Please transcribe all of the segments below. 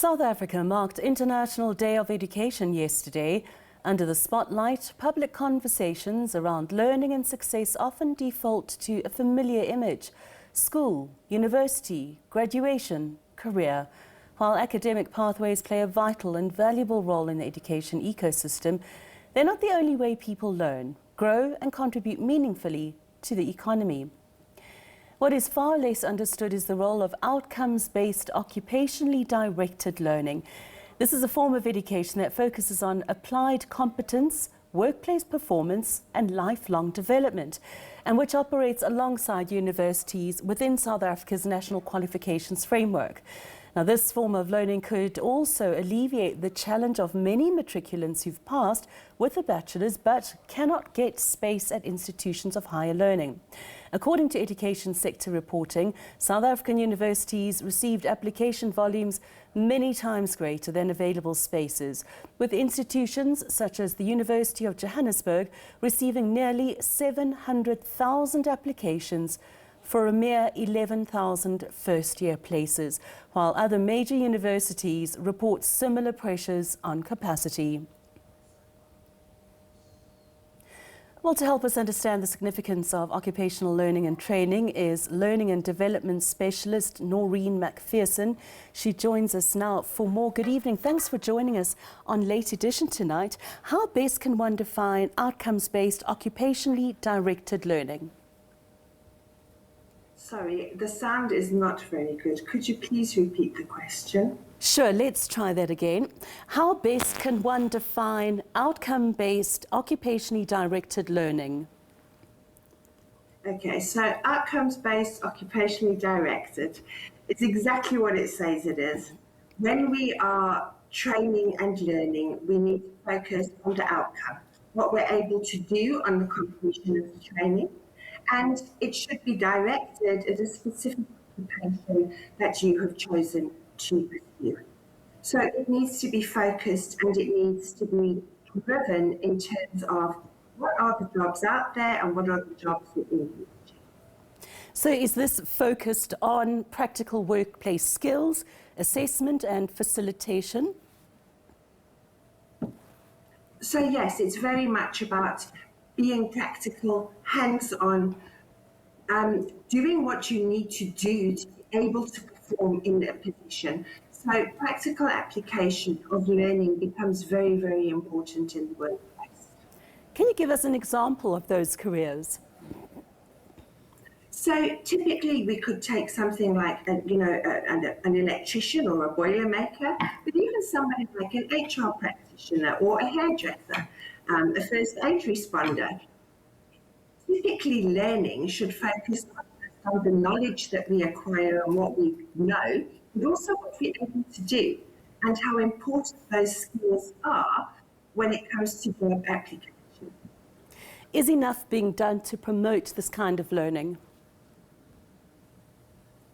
South Africa marked International Day of Education yesterday. Under the spotlight, public conversations around learning and success often default to a familiar image: school, university, graduation, career. While academic pathways play a vital and valuable role in the education ecosystem, they're not the only way people learn, grow and contribute meaningfully to the economy. What is far less understood is the role of outcomes-based, occupationally directed learning. This is a form of education that focuses on applied competence, workplace performance and lifelong development, and which operates alongside universities within South Africa's National Qualifications framework. Now, this form of learning could also alleviate the challenge of many matriculants who've passed with a bachelor's but cannot get space at institutions of higher learning. According to education sector reporting, South African universities received application volumes many times greater than available spaces, with institutions such as the University of Johannesburg receiving nearly 700,000 applications for a mere 11,000 first-year places, while other major universities report similar pressures on capacity. Well, to help us understand the significance of occupational learning and training is learning and development specialist Noreen MacPherson. She joins us now for more. Good evening. Thanks for joining us on Late Edition tonight. How best can one define outcomes-based, occupationally directed learning? Sorry, the sound is not very good. Could you please repeat the question? Sure, let's try that again. How best can one define outcome-based, occupationally directed learning? Okay, so outcomes-based, occupationally directed is exactly what it says it is. When we are training and learning, we need to focus on the outcome, what we're able to do on the completion of the training, and it should be directed at a specific occupation that you have chosen to pursue. So it needs to be focused and it needs to be driven in terms of what are the jobs out there and what are the jobs that we need. So is this focused on practical workplace skills, assessment and facilitation? So yes, it's very much about being practical, hands-on, doing what you need to do to be able to perform in a position. So practical application of learning becomes very, very important in the workplace. Can you give us an example of those careers? So typically we could take something like an electrician or a boiler maker, but even somebody like an HR practitioner or a hairdresser, a first aid responder. Typically learning should focus on the knowledge that we acquire and what we know, but also what we're able to do and how important those skills are when it comes to job application. Is enough being done to promote this kind of learning?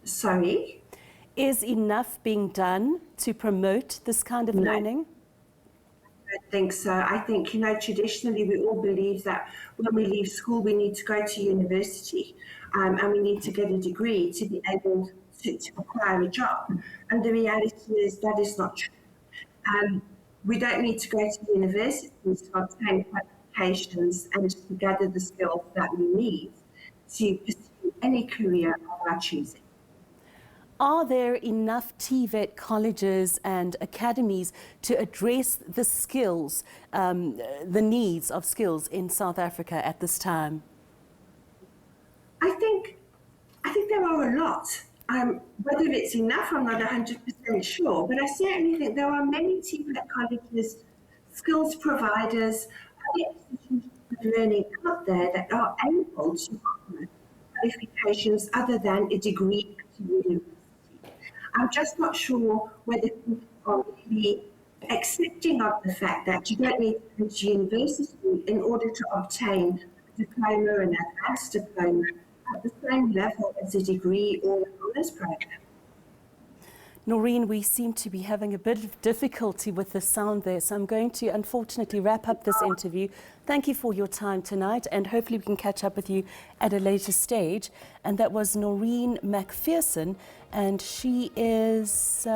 Sorry? Is enough being done to promote this kind of learning? I don't think so. I think, traditionally we all believe that when we leave school, we need to go to university and we need to get a degree to be able to acquire a job. And the reality is that is not true. We don't need to go to university to obtain qualifications and to gather the skills that we need to pursue any career of our choosing. Are there enough TVET colleges and academies to address the skills, the needs of skills in South Africa at this time? I think there are a lot. Whether it's enough, I'm not 100% sure, but I certainly think there are many TVET colleges, skills providers, other institutions of learning out there that are able to offer qualifications other than a degree at university. I'm just not sure whether people are really accepting of the fact that you don't need to go to university in order to obtain a diploma, an advanced diploma, at the same level as a degree or an honours program. Noreen, we seem to be having a bit of difficulty with the sound there, so I'm going to unfortunately wrap up this interview. Thank you for your time tonight, and hopefully we can catch up with you at a later stage. And that was Noreen MacPherson, and she is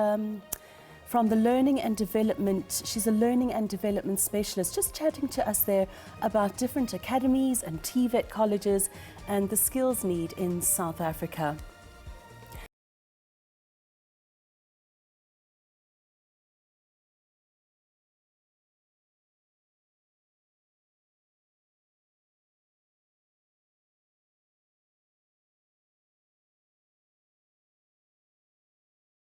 from the Learning and Development. She's a Learning and Development Specialist, just chatting to us there about different academies and TVET colleges and the skills need in South Africa.